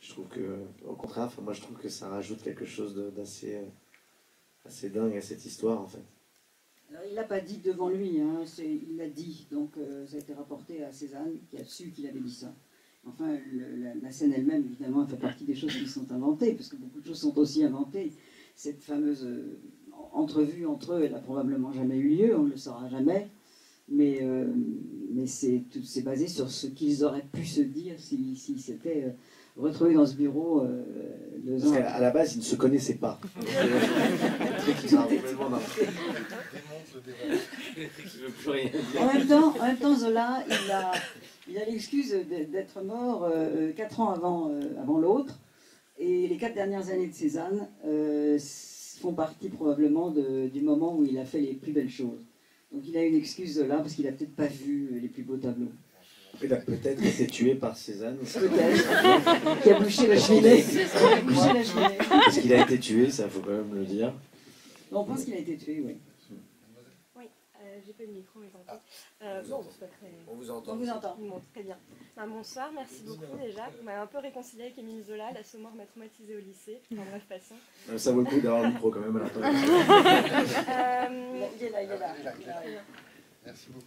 Je trouve que, au contraire, enfin, moi je trouve que ça rajoute quelque chose d'assez assez dingue à cette histoire en fait. Alors, il ne l'a pas dit devant lui, hein, il l'a dit, donc ça a été rapporté à Cézanne qui a su qu'il avait dit ça. Enfin, la scène elle-même, évidemment, elle fait partie des choses qui sont inventées, parce que beaucoup de choses sont aussi inventées. Cette fameuse entrevue entre eux, elle n'a probablement jamais eu lieu, on ne le saura jamais, mais c'est basé sur ce qu'ils auraient pu se dire s'ils s'étaient retrouvés dans ce bureau 2 ans. Parce qu'à la base, ils ne se connaissaient pas. En même temps, Zola, il a l'excuse d'être mort 4 ans avant l'autre, et les 4 dernières années de Cézanne font partie probablement du moment où il a fait les plus belles choses. Donc il a une excuse Zola parce qu'il n'a peut-être pas vu les plus beaux tableaux. Il a peut-être été tué par Cézanne. Peut-être. Qui a bouché la cheminée. Parce qu'il a été tué, ça faut quand même le dire. On pense qu'il a été tué, oui. J'ai pas le micro, mais bon, c'est pas très... On vous entend. On vous entend. Bon, très bien. Bonsoir, merci beaucoup déjà. Vous m'avez un peu réconcilié avec Émile Zola, l'Assommoir m'a traumatisé au lycée. Enfin bref, passons. Ça vaut le coup d'avoir le micro quand même à l'intérieur. Il est là. Merci beaucoup.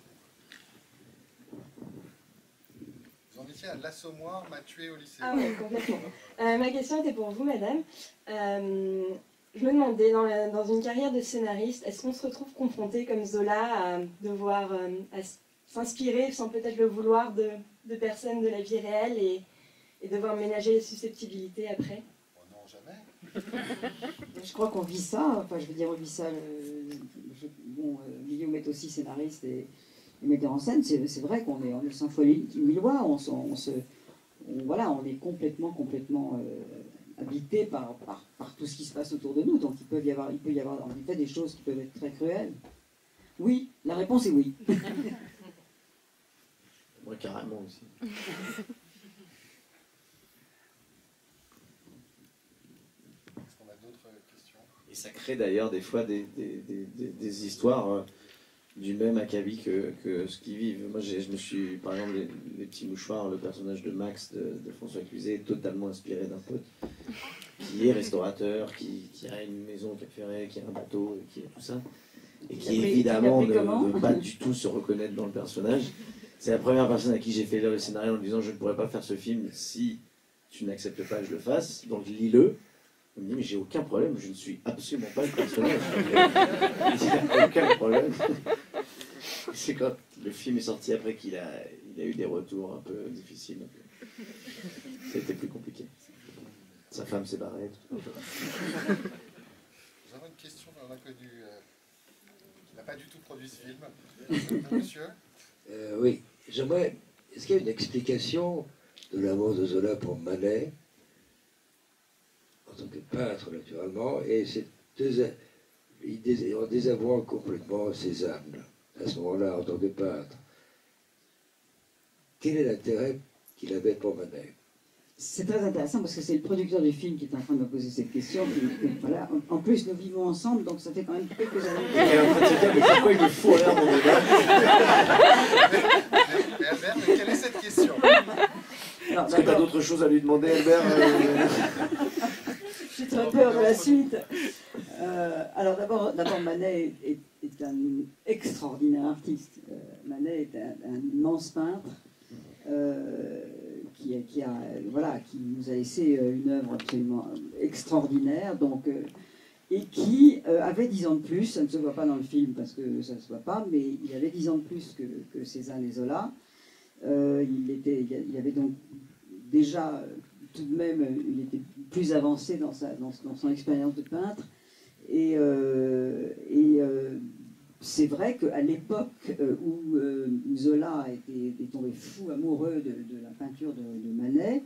Vous en étiez à l'Assommoir m'a tué au lycée. Ah oui, complètement. Ma question était pour vous, madame. Je me demandais, dans une carrière de scénariste, est-ce qu'on se retrouve confronté comme Zola à devoir à s'inspirer, sans peut-être le vouloir, de personnes de la vie réelle et devoir ménager les susceptibilités après? Oh non, jamais. Je crois qu'on vit ça, enfin je veux dire on vit ça, Guillaume est aussi scénariste et metteur en scène, c'est vrai qu'on est symphonie millois, on est complètement habité par tout ce qui se passe autour de nous, donc il peut y avoir en effet des choses qui peuvent être très cruelles. Oui, la réponse est oui. Moi carrément aussi. Est-ce qu'on a d'autres questions? Et ça crée d'ailleurs des fois des histoires du même acabit que ce qu'ils vivent. Moi je me suis, par exemple, les petits mouchoirs, le personnage de Max de François Cluzet est totalement inspiré d'un pote qui est restaurateur, qui a une maison au Cap Ferret, qui a un bateau, qui a tout ça, et qui évidemment ne veut pas du tout se reconnaître dans le personnage. C'est la première personne à qui j'ai fait lire le scénario en lui disant je ne pourrais pas faire ce film si tu n'acceptes pas que je le fasse, donc lis-le. Il me dit mais j'ai aucun problème, je ne suis absolument pas le personnage. Il n'y a aucun problème. C'est quand le film est sorti après qu'il a eu des retours un peu difficiles. C'était plus compliqué. Sa femme s'est barrée. Nous avons une question d'un inconnu qui n'a pas du tout produit ce film. Monsieur? Oui, j'aimerais... Est-ce qu'il y a une explication de l'amour de Zola pour Manet, en tant que peintre naturellement, et en désavouant complètement Cézanne, à ce moment-là, en tant que peintre? Quel est l'intérêt qu'il avait pour Manet? C'est très intéressant parce que c'est le producteur du film qui est en train de me poser cette question. Voilà. En plus, nous vivons ensemble, donc ça fait quand même quelques années. Et en fait, mais pourquoi il me fout l'air mon débat? Mais Albert, mais quelle est cette question? Est-ce que tu as d'autres choses à lui demander, Albert? J'ai très peur de la suite. Alors d'abord, Manet est un extraordinaire artiste. Manet est un immense peintre. Qui nous a laissé une œuvre absolument extraordinaire, donc, et qui avait 10 ans de plus, ça ne se voit pas dans le film parce que ça ne se voit pas, mais il avait 10 ans de plus que Cézanne et Zola. Il avait donc déjà, tout de même, il était plus avancé dans son expérience de peintre, et c'est vrai qu'à l'époque où Zola était tombé fou amoureux de la peinture de Manet,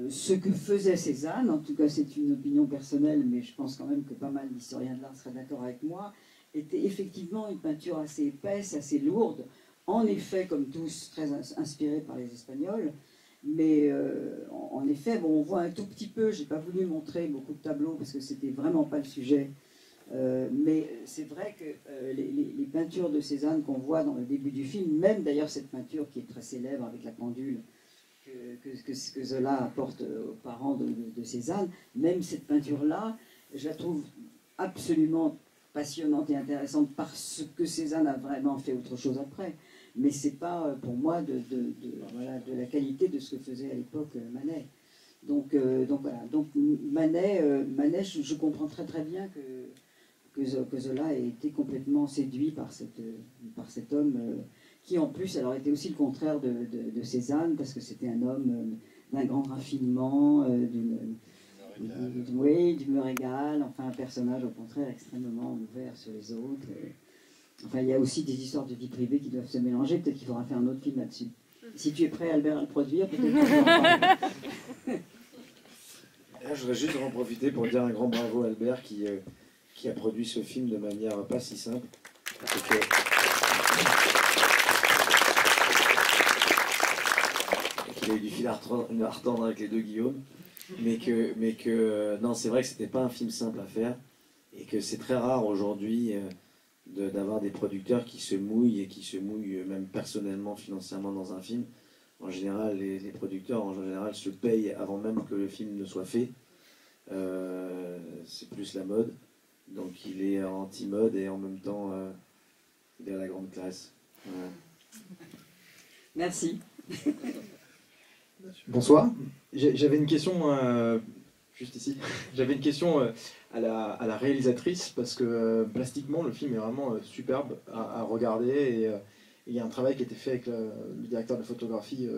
ce que faisait Cézanne, en tout cas c'est une opinion personnelle, mais je pense quand même que pas mal d'historiens de l'art seraient d'accord avec moi, était effectivement une peinture assez épaisse, assez lourde, en effet, comme tous, très inspirée par les Espagnols, mais en effet, bon, on voit un tout petit peu, j'ai pas voulu montrer beaucoup de tableaux parce que c'était vraiment pas le sujet. Mais c'est vrai que les peintures de Cézanne qu'on voit dans le début du film, même d'ailleurs cette peinture qui est très célèbre avec la pendule, que Zola apporte aux parents de Cézanne. Même cette peinture-là, je la trouve absolument passionnante et intéressante parce que Cézanne a vraiment fait autre chose après. Mais c'est pas pour moi voilà, de la qualité de ce que faisait à l'époque Manet. Donc voilà. Donc Manet, je comprends très très bien que Zola ait été complètement séduit par cet homme qui en plus alors était aussi le contraire de Cézanne parce que c'était un homme d'un grand raffinement, d'humeur égale, enfin un personnage au contraire extrêmement ouvert sur les autres. Enfin, il y a aussi des histoires de vie privée qui doivent se mélanger. Peut-être qu'il faudra faire un autre film là-dessus. Si tu es prêt, Albert, à le produire, peut-être que tu en parler. Je voudrais juste en profiter pour dire un grand bravo à Albert qui a produit ce film de manière pas si simple. Qu'il a eu du fil à retordre avec les deux Guillaume. Mais que non, c'est vrai que c'était pas un film simple à faire. Et que c'est très rare aujourd'hui d'avoir des producteurs qui se mouillent et qui se mouillent même personnellement, financièrement dans un film. En général, les producteurs en général se payent avant même que le film ne soit fait. C'est plus la mode. Donc il est anti-mode et en même temps il est à la grande classe. Voilà. Merci. Bonsoir. J'avais une question, juste ici. J'avais une question à la réalisatrice parce que plastiquement le film est vraiment superbe à regarder et il y a un travail qui a été fait avec le directeur de photographie,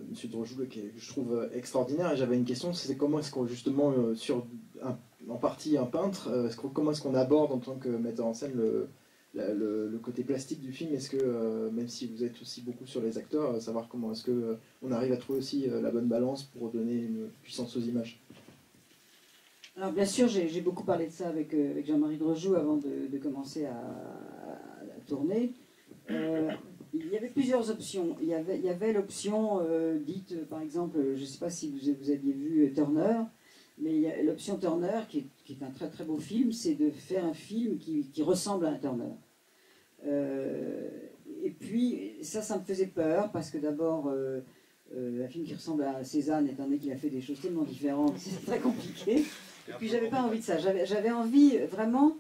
Monsieur Drojoul, que je trouve extraordinaire. Et j'avais une question, c'est comment est-ce qu'on justement en partie un peintre, comment est-ce qu'on aborde en tant que metteur en scène le côté plastique du film? Est-ce que, même si vous êtes aussi beaucoup sur les acteurs, savoir comment est-ce qu'on arrive à trouver aussi la bonne balance pour donner une puissance aux images? Alors bien sûr, j'ai beaucoup parlé de ça avec Jean-Marie Drojoul avant de commencer à tourner. Il y avait plusieurs options. Il y avait l'option dite, par exemple, je ne sais pas si vous aviez vu Turner, mais il y a l'option Turner, qui est un très très beau film, c'est de faire un film qui ressemble à un Turner. Et puis, ça me faisait peur, parce que d'abord, un film qui ressemble à Cézanne, étant donné qu'il a fait des choses tellement différentes, c'est très compliqué. Et puis, j'avais pas envie de ça. J'avais envie, vraiment,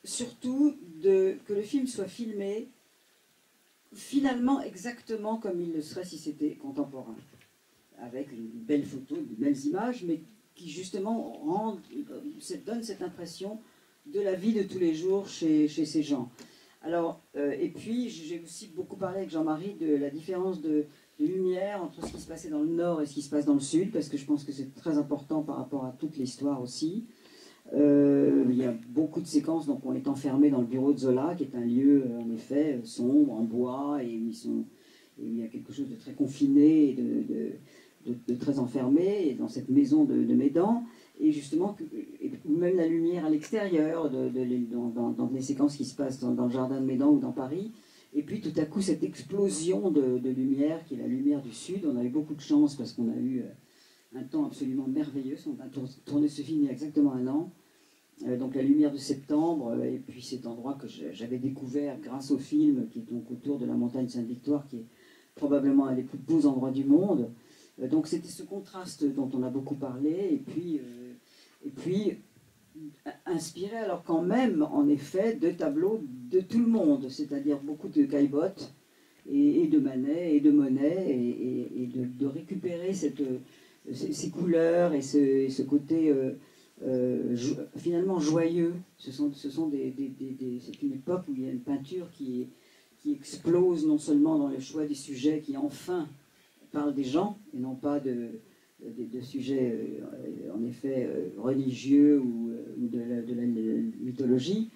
surtout, que le film soit filmé, finalement, exactement comme il le serait si c'était contemporain. Avec une belle photo, de belles images, mais qui justement donne cette impression de la vie de tous les jours chez ces gens. Alors, et puis j'ai aussi beaucoup parlé avec Jean-Marie de la différence de lumière entre ce qui se passait dans le nord et ce qui se passe dans le sud, parce que je pense que c'est très important par rapport à toute l'histoire aussi. Il y a beaucoup de séquences, donc on est enfermé dans le bureau de Zola, qui est un lieu en effet sombre, en bois, et il y a quelque chose de très confiné et de très enfermé, et dans cette maison de Médan, et justement, ou même la lumière à l'extérieur, dans les séquences qui se passent dans le jardin de Médan ou dans Paris, et puis tout à coup cette explosion de lumière, qui est la lumière du sud. On a eu beaucoup de chance parce qu'on a eu un temps absolument merveilleux. On a tourné ce film il y a exactement un an. Donc la lumière de septembre, et puis cet endroit que j'avais découvert grâce au film, qui est donc autour de la montagne Sainte-Victoire, qui est probablement un des plus beaux endroits du monde. Donc c'était ce contraste dont on a beaucoup parlé, et puis inspiré alors quand même, en effet, de tableaux de tout le monde, c'est-à-dire beaucoup de Caillebotte, et de Manet, et de Monet, et de récupérer ces couleurs et ce côté finalement joyeux. C'est une époque où il y a une peinture qui explose non seulement dans le choix des sujets, qui enfin parle des gens, et non pas de sujets en effet religieux ou de la mythologie.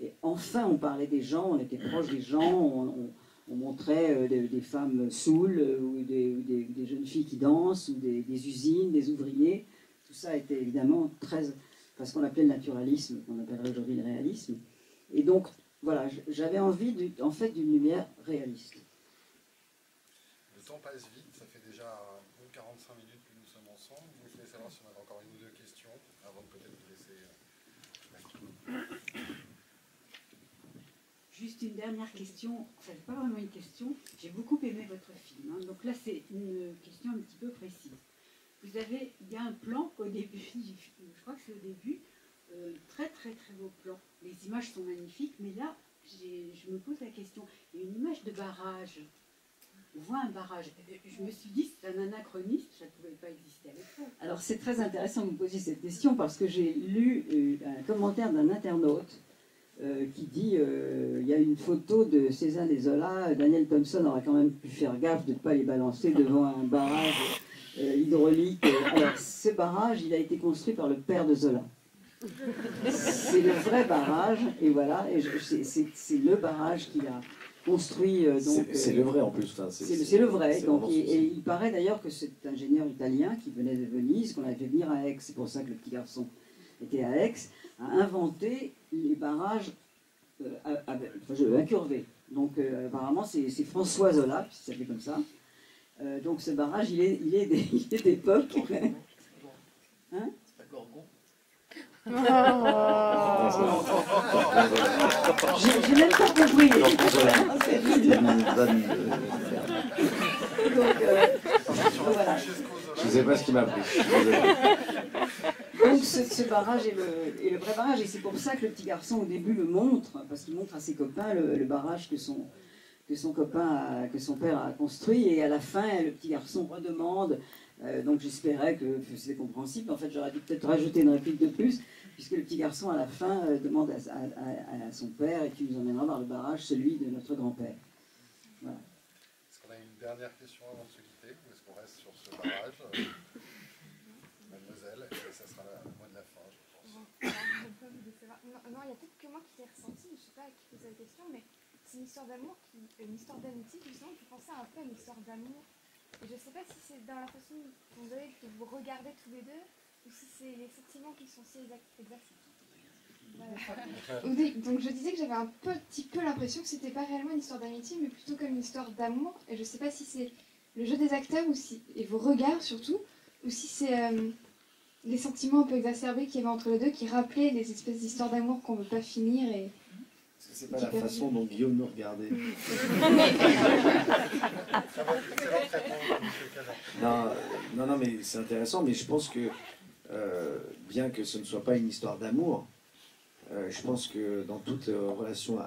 Et enfin on parlait des gens, on était proche des gens, on montrait des femmes saoules, ou des jeunes filles qui dansent, ou des usines, des ouvriers. Tout ça était évidemment ce qu'on appelait le naturalisme, qu'on appellerait aujourd'hui le réalisme. Et donc voilà, j'avais envie en fait d'une lumière réaliste. Le temps passe vite, ça fait déjà 45 minutes que nous sommes ensemble. Je voulais savoir si on avait encore une ou deux questions, avant de peut-être vous laisser... Juste une dernière question, enfin pas vraiment une question, j'ai beaucoup aimé votre film, hein. Donc là c'est une question un petit peu précise. Il y a un plan au début, je crois que c'est au début, très beau plan. Les images sont magnifiques, mais là je me pose la question, il y a une image de barrage, on voit un barrage. Je me suis dit c'est un anachronisme, ça ne pouvait pas exister à l'époque. Alors c'est très intéressant que vous posiez cette question parce que j'ai lu un commentaire d'un internaute qui dit il y a une photo de Cézanne et Zola, Daniel Thompson aurait quand même pu faire gaffe de ne pas les balancer devant un barrage hydraulique. Alors ce barrage, il a été construit par le père de Zola. C'est le vrai barrage, et voilà, et c'est le barrage qu'il a construit. C'est le vrai en plus. Enfin, c'est le vrai. Donc, et il paraît d'ailleurs que c'est un ingénieur italien qui venait de Venise, qu'on a fait venir à Aix. C'est pour ça que le petit garçon était à Aix, a inventé les barrages incurvés. Donc apparemment c'est François Zola, puis ça s'appelait comme ça. Donc ce barrage il est d'époque. Hein? C'est pas Gorgon. J'ai même pas compris. Donc voilà. Je ne sais pas ce qui m'a pris. Donc ce barrage est le vrai barrage, et c'est pour ça que le petit garçon au début le montre, parce qu'il montre à ses copains le barrage que son père a construit, et à la fin le petit garçon redemande, donc j'espérais que c'était compréhensible, en fait j'aurais dû peut-être rajouter une réplique de plus, puisque le petit garçon à la fin demande à son père, et tu nous emmèneras dans le barrage, celui de notre grand-père. Voilà. Est-ce qu'on a une dernière question avant de se quitter, ou est-ce qu'on reste sur ce barrage Mademoiselle, et ça sera le mot de la fin, je pense. Non, il y a peut-être que moi qui l'ai ressenti, je ne sais pas à qui pose la question, mais c'est une histoire d'amour, une histoire d'amitié, justement, qui pensait un peu à une histoire d'amour. Et je ne sais pas si c'est dans la façon dont vous regardez tous les deux, ou si c'est les sentiments qui sont si exacts. Voilà. Donc je disais que j'avais un petit peu l'impression que c'était pas réellement une histoire d'amitié, mais plutôt comme une histoire d'amour. Et je ne sais pas si c'est le jeu des acteurs et vos regards surtout, ou si c'est les sentiments un peu exacerbés qu'il y avait entre les deux, qui rappelaient les espèces d'histoires d'amour qu'on ne veut pas finir. Et parce que c'est pas la façon dont Guillaume nous regardait. Non, mais c'est intéressant, mais je pense que bien que ce ne soit pas une histoire d'amour, je pense que dans toute relation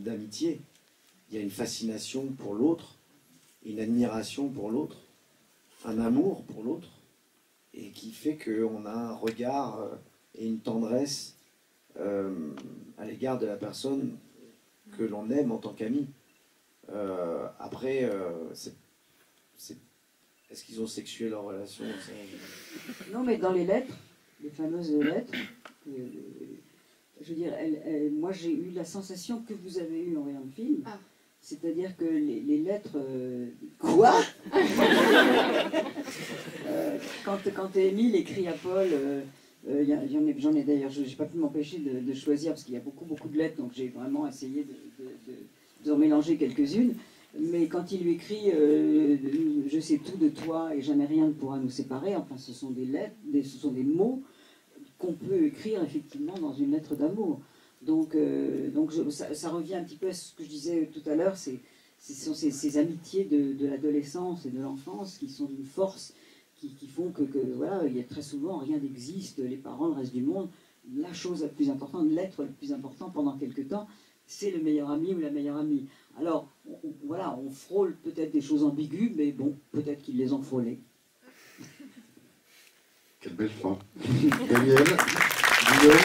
d'amitié, il y a une fascination pour l'autre, une admiration pour l'autre, un amour pour l'autre, et qui fait qu'on a un regard et une tendresse à l'égard de la personne que l'on aime en tant qu'ami. Après, est-ce qu'ils ont sexué leur relation? Non, mais dans les lettres, les fameuses lettres, je veux dire, moi j'ai eu la sensation que vous avez eue en voyant le film. Ah. C'est-à-dire que les lettres... Quoi quand Émile écrit à Paul, j'en ai d'ailleurs, je n'ai pas pu m'empêcher de choisir, parce qu'il y a beaucoup de lettres, donc j'ai vraiment essayé de mélanger quelques-unes. Mais quand il lui écrit « Je sais tout de toi et jamais rien ne pourra nous séparer », enfin ce sont des lettres, ce sont des mots qu'on peut écrire effectivement dans une lettre d'amour. Donc ça revient un petit peu à ce que je disais tout à l'heure, ce sont ces amitiés de l'adolescence et de l'enfance qui sont d'une force, qui font que voilà, il y a très souvent rien n'existe, les parents, le reste du monde. La chose la plus importante, l'être le plus important pendant quelque temps, c'est le meilleur ami ou la meilleure amie. Alors, voilà, on frôle peut-être des choses ambiguës, mais bon, peut-être qu'ils les ont frôlées. Quelle belle fin. Daniel, Guillaume.